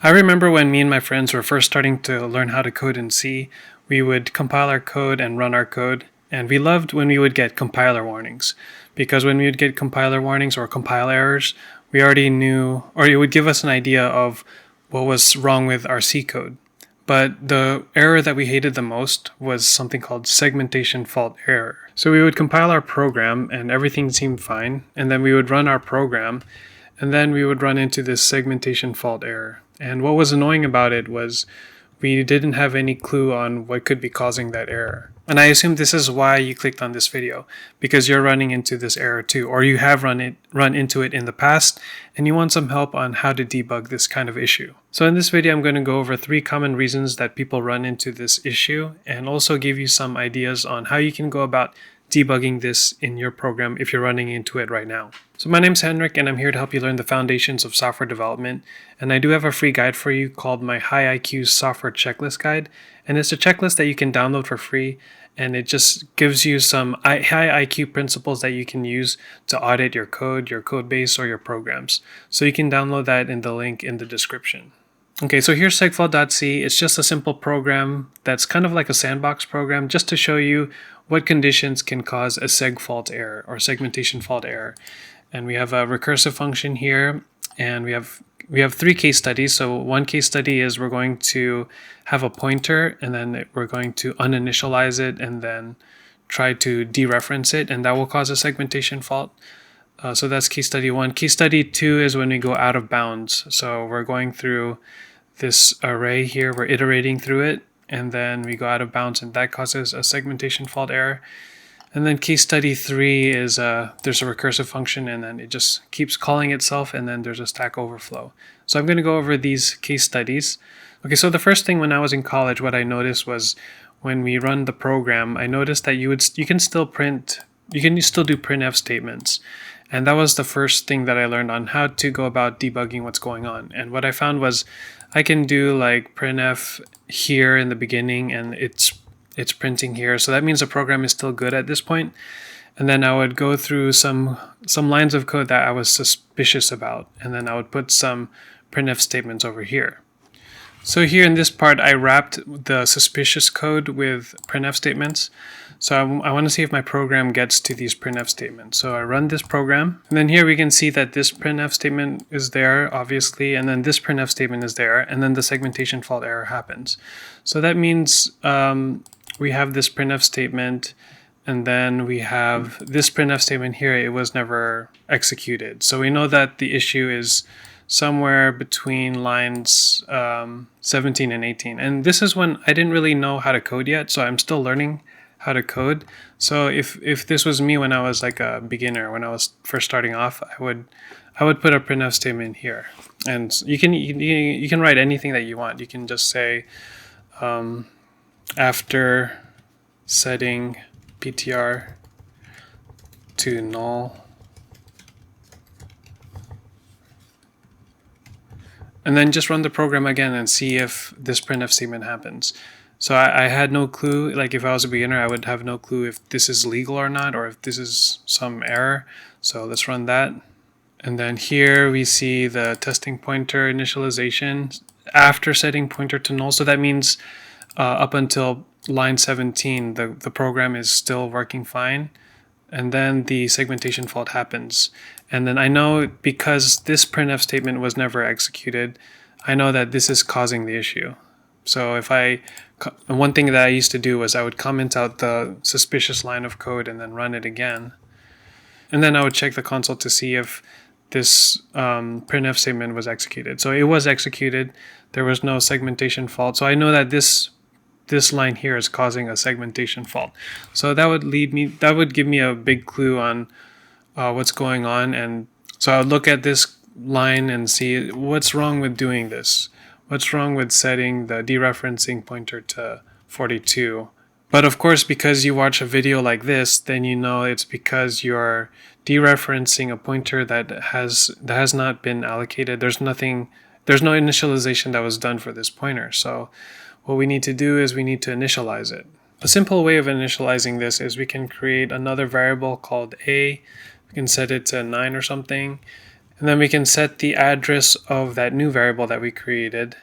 I remember when me and my friends were first starting to learn how to code in C, we would compile our code and run our code, and we loved when we would get compiler warnings. Because when we would get compiler warnings or compile errors, we already knew, or it would give us an idea of what was wrong with our C code. But the error that we hated the most was something called segmentation fault error. So we would compile our program and everything seemed fine, and then we would run our program, and then we would run into this segmentation fault error. And what was annoying about it was we didn't have any clue on what could be causing that error. And I assume this is why you clicked on this video, because you're running into this error too, or you have run into it in the past, and you want some help on how to debug this kind of issue. So in this video, I'm going to go over 3 common reasons that people run into this issue, and also give you some ideas on how you can go about debugging this in your program if you're running into it right now. So my name's Henrik, and I'm here to help you learn the foundations of software development. And I do have a free guide for you called my High IQ Software Checklist Guide. And it's a checklist that you can download for free. And it just gives you some high IQ principles that you can use to audit your code base, or your programs. So you can download that in the link in the description. Okay, so here's segflow.c. It's just a simple program that's kind of like a sandbox program just to show you what conditions can cause a seg fault error or segmentation fault error. And we have a recursive function here, and we have 3 case studies. So one case study is we're going to have a pointer, and then we're going to uninitialize it and then try to dereference it, and that will cause a segmentation fault. So that's case study 1. Case study 2 is when we go out of bounds. So we're going through this array here, we're iterating through it, and then we go out of bounds, and that causes a segmentation fault error. And then case study 3 is there's a recursive function, and then it just keeps calling itself, and then there's a Stack Overflow. So I'm going to go over these case studies. Okay, so the first thing when I was in college, what I noticed was when we run the program, I noticed that you can still do printf statements. And that was the first thing that I learned on how to go about debugging what's going on. And what I found was I can do like printf here in the beginning, and it's printing here. So that means the program is still good at this point. And then I would go through some lines of code that I was suspicious about. And then I would put some printf statements over here. So here in this part, I wrapped the suspicious code with printf statements. So I want to see if my program gets to these printf statements. So I run this program, and then here we can see that this printf statement is there, obviously, and then this printf statement is there, and then the segmentation fault error happens. So that means we have this printf statement, and then we have this printf statement here. It was never executed. So we know that the issue is somewhere between lines 17 and 18. And this is when I didn't really know how to code yet, so I'm still learning how to code. So if this was me when I was like a beginner, when I was first starting off, I would put a printf statement here. And you can write anything that you want. You can just say after setting ptr to null, and then just run the program again and see if this printf statement happens. So I had no clue, like if I was a beginner, I would have no clue if this is legal or not, or if this is some error. So let's run that. And then here we see the testing pointer initialization after setting pointer to null. So that means up until line 17, the program is still working fine. And then the segmentation fault happens. And then I know because this printf statement was never executed, I know that this is causing the issue. So one thing that I used to do was I would comment out the suspicious line of code and then run it again. And then I would check the console to see if this printf statement was executed. So it was executed. There was no segmentation fault. So I know that this line here is causing a segmentation fault. So that would give me a big clue on what's going on. And so I would look at this line and see what's wrong with doing this. What's wrong with setting the dereferencing pointer to 42? But of course, because you watch a video like this, then you know it's because you're dereferencing a pointer that has not been allocated. There's no initialization that was done for this pointer. So what we need to do is we need to initialize it. A simple way of initializing this is we can create another variable called a. We can set it to 9 or something. And then we can set the address of that new variable that we created,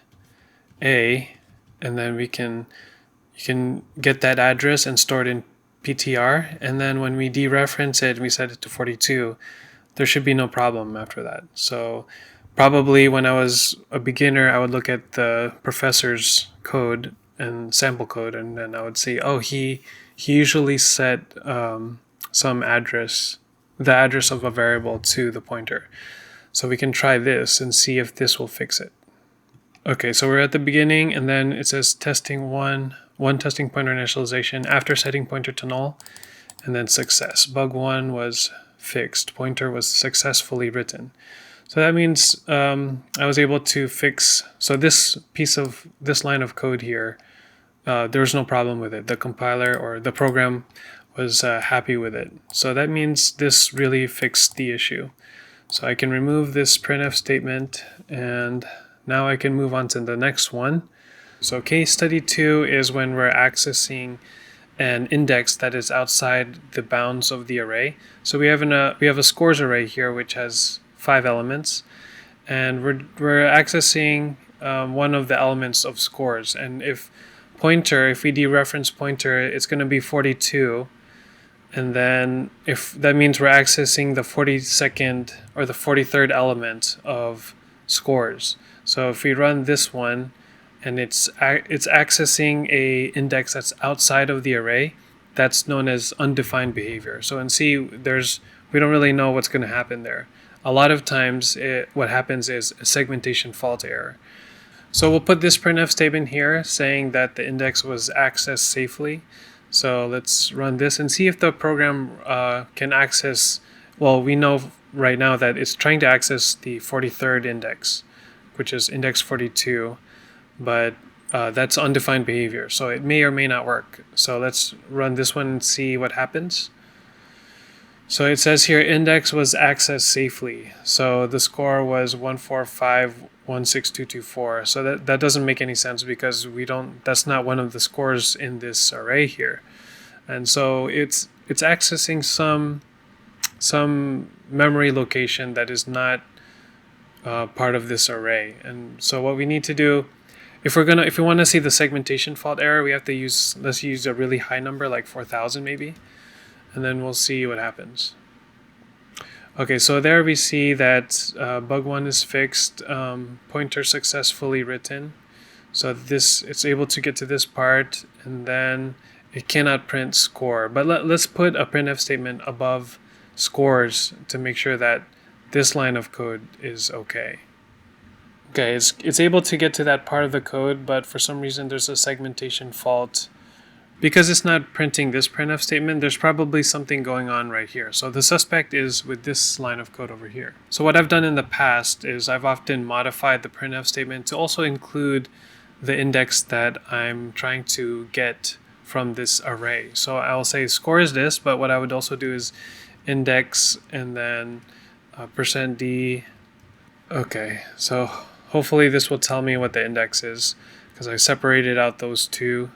A, and then you can get that address and store it in PTR, and then when we dereference it, we set it to 42, there should be no problem after that. So probably when I was a beginner, I would look at the professor's code and sample code, and then I would see, oh, he usually set some address, the address of a variable to the pointer. So we can try this and see if this will fix it. Okay, so we're at the beginning, and then it says testing one testing pointer initialization after setting pointer to null, and then success. Bug 1 was fixed. Pointer was successfully written. So that means I was able to fix, so this line of code here, there was no problem with it. The compiler or the program was happy with it. So that means this really fixed the issue. So I can remove this printf statement, and now I can move on to the next one. So case study 2 is when we're accessing an index that is outside the bounds of the array. So we have a scores array here which has 5 elements, and we're accessing one of the elements of scores. And if we dereference pointer, it's going to be 42. And then if that means we're accessing the 42nd or the 43rd element of scores. So if we run this one, and it's accessing a index that's outside of the array, that's known as undefined behavior. So in C, we don't really know what's going to happen there. A lot of times what happens is a segmentation fault error. So we'll put this printf statement here saying that the index was accessed safely. So let's run this and see if the program can access, well, we know right now that it's trying to access the 43rd index, which is index 42, but that's undefined behavior, so it may or may not work. So let's run this one and see what happens. So it says here index was accessed safely. So the score was 145.16224. So that doesn't make any sense because that's not one of the scores in this array here. And so it's accessing some memory location that is not part of this array. And so what we need to do, if we want to see the segmentation fault error, we have to let's use a really high number like 4,000 maybe, and then we'll see what happens. Okay, so there we see that bug 1 is fixed, pointer successfully written. So it's able to get to this part, and then it cannot print score. But let's put a printf statement above scores to make sure that this line of code is okay. Okay, it's able to get to that part of the code, but for some reason there's a segmentation fault. Because it's not printing this printf statement, there's probably something going on right here. So the suspect is with this line of code over here. So what I've done in the past is I've often modified the printf statement to also include the index that I'm trying to get from this array. So I'll say score is this, but what I would also do is index and then %d. Okay, so hopefully this will tell me what the index is because I separated out those two.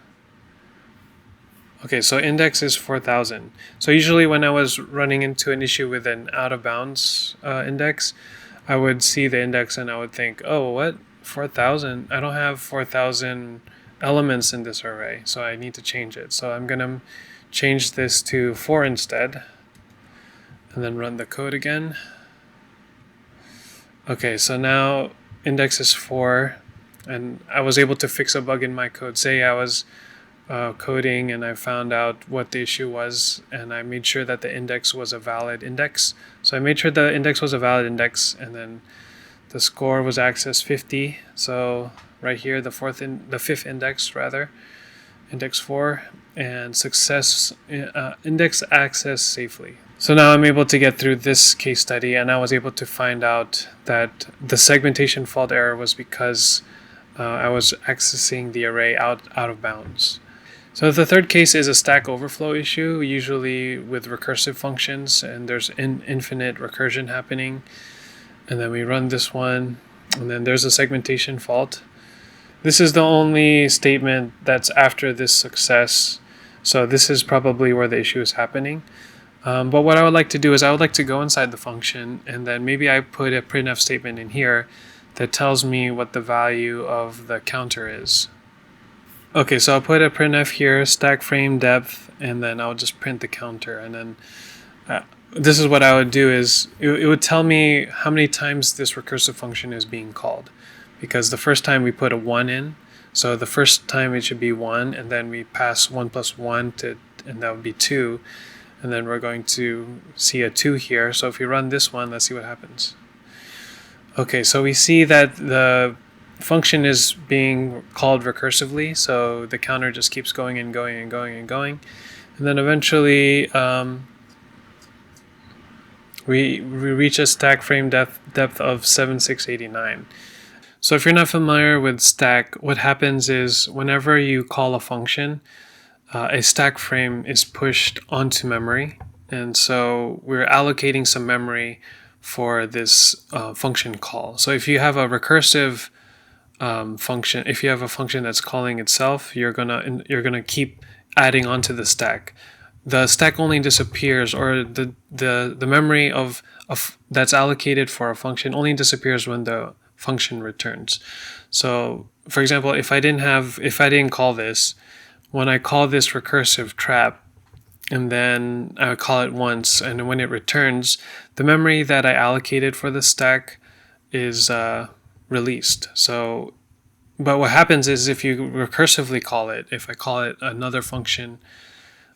Okay, so index is 4,000. So usually when I was running into an issue with an out of bounds index, I would see the index and I would think, oh, what? 4,000? I don't have 4,000 elements in this array, so I need to change it. So I'm going to change this to 4 instead, and then run the code again. Okay, so now index is 4, and I was able to fix a bug in my code. Say I was coding and I found out what the issue was, and I made sure that the index was a valid index. So I made sure the index was a valid index, and then the score was accessed 50. So right here, the fifth index rather, index 4, and success index access safely. So now I'm able to get through this case study, and I was able to find out that the segmentation fault error was because I was accessing the array out of bounds. So the third case is a Stack Overflow issue, usually with recursive functions, and there's infinite recursion happening. And then we run this one, and then there's a segmentation fault. This is the only statement that's after this success, so this is probably where the issue is happening. But what I would like to do is I would like to go inside the function, and then maybe I put a printf statement in here that tells me what the value of the counter is. Okay, so I'll put a printf here, stack frame depth, and then I'll just print the counter. And then this is what I would do is it would tell me how many times this recursive function is being called. Because the first time we put a 1 in, so the first time it should be 1, and then we pass 1 plus 1 to, and that would be 2. And then we're going to see a 2 here. So if we run this one, let's see what happens. Okay, so we see that the function is being called recursively. So the counter just keeps going and going and going and going. And then eventually we reach a stack frame depth of 7689. So if you're not familiar with stack, what happens is whenever you call a function, a stack frame is pushed onto memory, and so we're allocating some memory for this function call. So if you have a recursive function, if you have a function that's calling itself, you're gonna keep adding onto the stack. The stack only disappears, or the memory of that's allocated for a function only disappears when the function returns. So for example, if I didn't call this, when I call this recursive trap, and then I call it once, and when it returns, the memory that I allocated for the stack is released. So, but what happens is if you recursively call it, if I call it another function,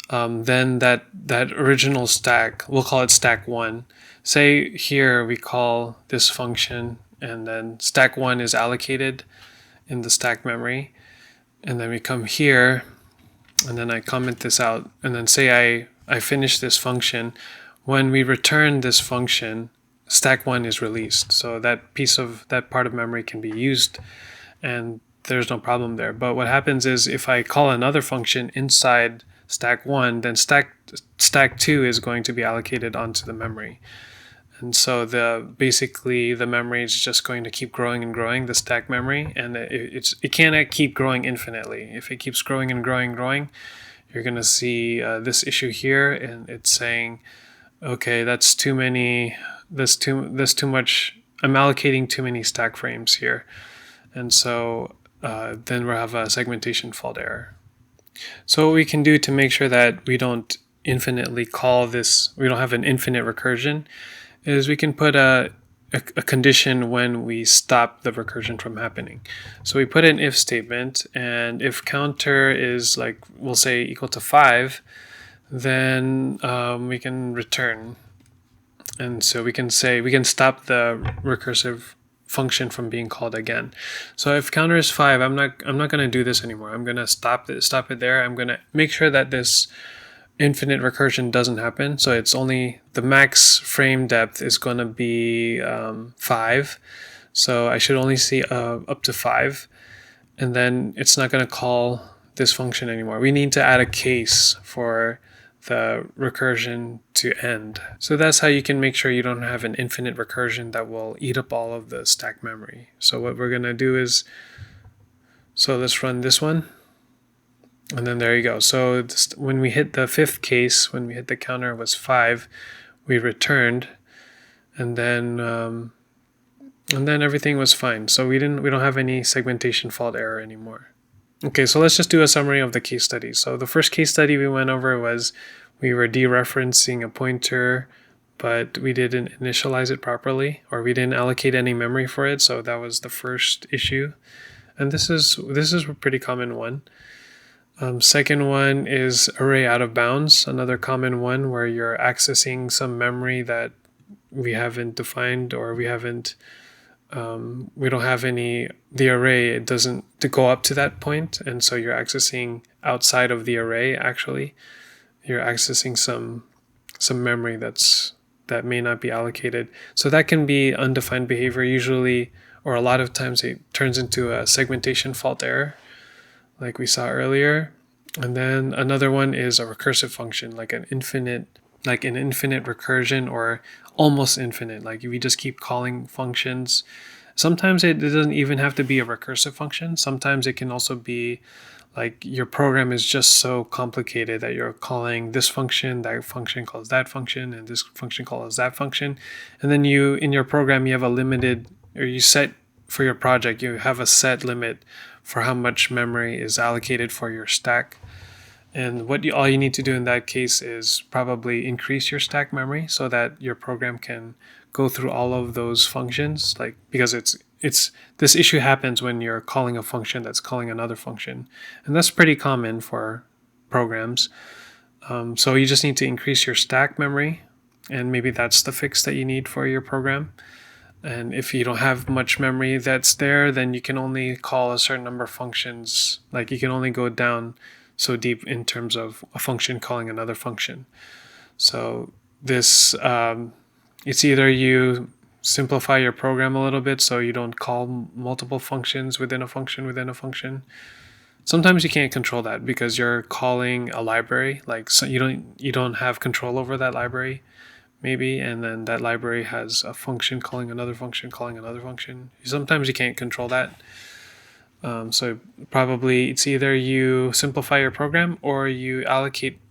then that original stack, we'll call it stack 1. Say here we call this function, and then stack 1 is allocated in the stack memory, and then we come here, and then I comment this out, and then say I finish this function. When we return this function, stack 1 is released. So that part of memory can be used, and there's no problem there. But what happens is if I call another function inside stack 1, then stack 2 is going to be allocated onto the memory. And so basically the memory is just going to keep growing and growing, the stack memory, and it cannot keep growing infinitely. If it keeps growing and growing and growing, you're going to see this issue here, and it's saying, okay, that's too many, that's too much, I'm allocating too many stack frames here. And so then we'll have a segmentation fault error. So what we can do to make sure that we don't infinitely call this, we don't have an infinite recursion, is we can put a condition when we stop the recursion from happening. So we put an if statement, and if counter is like, we'll say equal to 5, then we can return. And so we can say, we can stop the recursive function from being called again. So if counter is 5, I'm not going to do this anymore. I'm going to stop it there. I'm going to make sure that this infinite recursion doesn't happen. So it's only the max frame depth is going to be 5. So I should only see up to 5. And then it's not going to call this function anymore. We need to add a case for the recursion to end. So that's how you can make sure you don't have an infinite recursion that will eat up all of the stack memory. So what we're going to do is, so let's run this one. And then there you go. So when we hit the 5th case, when we hit the counter was 5, we returned, and then everything was fine. So we don't have any segmentation fault error anymore. Okay, so let's just do a summary of the case study. So the first case study we went over was we were dereferencing a pointer, but we didn't initialize it properly, or we didn't allocate any memory for it. So that was the first issue, and this is a pretty common one. Second one is array out of bounds, another common one where you're accessing some memory that we haven't defined, or we don't have the array, it doesn't go up to that point, and so you're accessing outside of the array. Actually, you're accessing some memory that may not be allocated. So that can be undefined behavior usually, or a lot of times it turns into a segmentation fault error, like we saw earlier. And then another one is a recursive function, like an infinite recursion, or almost infinite, like we just keep calling functions Sometimes it doesn't even have to be a recursive function. Sometimes it can also be like your program is just so complicated that you're calling this function, that function calls that function, and this function calls that function. And then you, in your program, you have a limited, or you set for your project, you have a set limit for how much memory is allocated for your stack. And all you need to do in that case is probably increase your stack memory so that your program can go through all of those functions, like, because this issue happens when you're calling a function that's calling another function, and that's pretty common for programs. So you just need to increase your stack memory, and maybe that's the fix that you need for your program. And if you don't have much memory that's there, then you can only call a certain number of functions. Like, you can only go down so deep in terms of a function calling another function. So this, it's either you simplify your program a little bit so you don't call multiple functions within a function within a function. Sometimes you can't control that because you're calling a library, like, so you don't have control over that library, maybe, and then that library has a function calling another function calling another function. Sometimes you can't control that. So probably it's either you simplify your program or you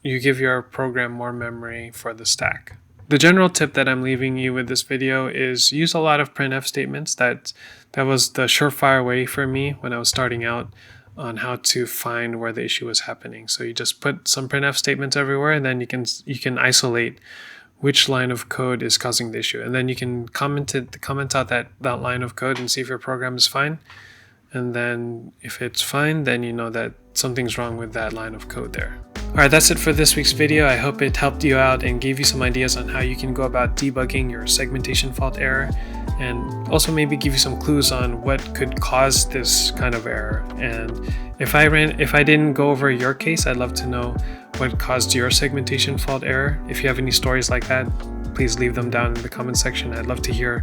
give your program more memory for the stack. The general tip that I'm leaving you with this video is use a lot of printf statements. That was the surefire way for me when I was starting out on how to find where the issue was happening. So you just put some printf statements everywhere, and then you can isolate which line of code is causing the issue, and then you can comment out that line of code and see if your program is fine. And then if it's fine, then you know that something's wrong with that line of code there. Alright, that's it for this week's video. I hope it helped you out and gave you some ideas on how you can go about debugging your segmentation fault error, and also maybe give you some clues on what could cause this kind of error. And if I didn't go over your case, I'd love to know what caused your segmentation fault error. If you have any stories like that, please leave them down in the comment section. I'd love to hear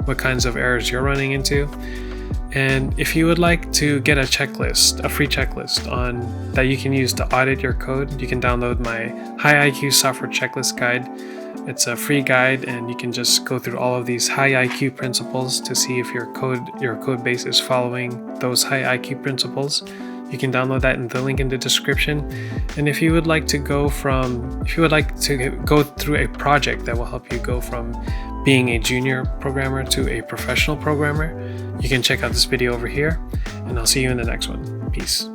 what kinds of errors you're running into. And if you would like to get a checklist, a free checklist that you can use to audit your code, you can download my High IQ Software Checklist Guide. It's a free guide, and you can just go through all of these high IQ principles to see if your code base is following those high IQ principles. You can download that in the link in the description. And if you would like to go through a project that will help you go from being a junior programmer to a professional programmer, you can check out this video over here, and I'll see you in the next one. Peace.